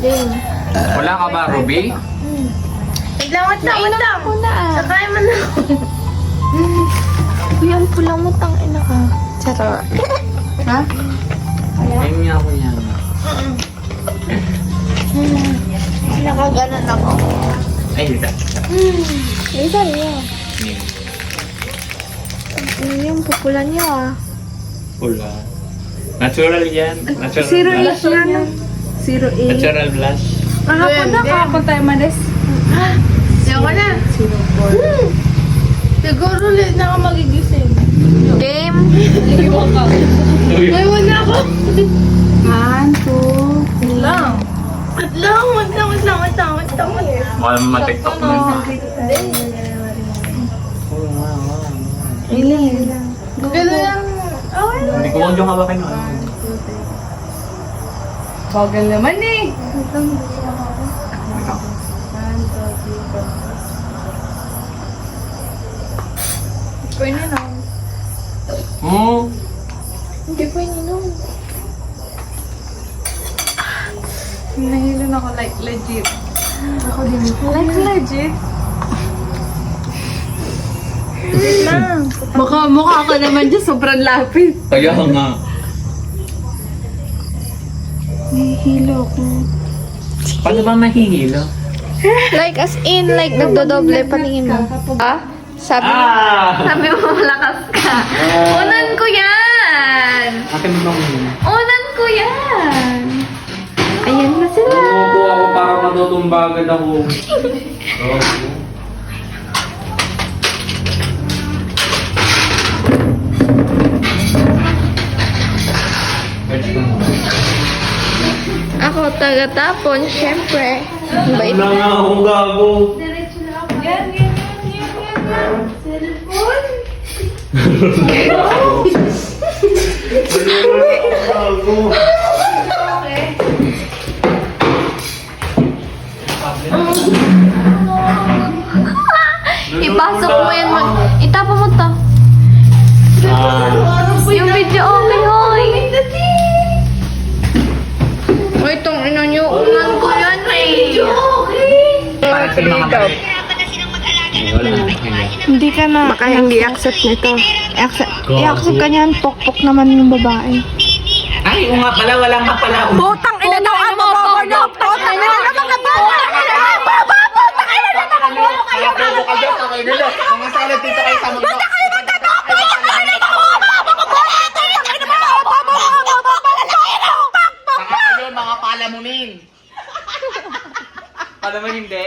Game. Wala ka ba, Ruby? Wait lang. Ako na ah. Sakain mo na. Uy, ang pula mo, tang ina ka. Charot. Ha? Ayun nga ako yan. Nakaganan ako. Ay, hindi. Isa rin. Yung pupula niya ah. Wala. Natural yan. Natural Zero blush. age yan. 08. Natural blush. Kahapon tayo malis. Ayoko na. 04. Siguro late na ako magigising. Game. Ewan na ako. 1, 2. Lang. Wait lang. Wala mo ma-tiktok mo yun. Gano'n lang. Okay lang. Hindi ko huwag yung hawakin mo. Bagal naman eh. Pwede na. Hindi po ininom. Nahilo na ako like legit. Ako din. Like legit? Mukha ka naman dyan, sobrang lapit. Kaya nga. Nahihilo ako. Paano ba mahihilo? Like as in, like nagdodoble patingin mo. Ah? Sabi mo malakas ka. Unan ko yan! Akin mo muna. Unan ko yan! Ayan na sila. Umupo ako para matutumba agad ako. Ako taga-tapon, syempre. Bait. Wala nga akong gago. Ipasok mo yan. Itapa mo to. Yung video okay, hoy. Hoy, tong ina nyo. Unan ko yan, eh. Hindi ka na. Baka hindi accept nito. I-accept ka niyan. Pokpok naman yung babae. Ay, oo nga pala, wala nga pala. Putang ina daw ang bobo! Putang ina naman ka ba? Mga salad dito kayo sa mundo. Mga palamunin. Alam mo hindi?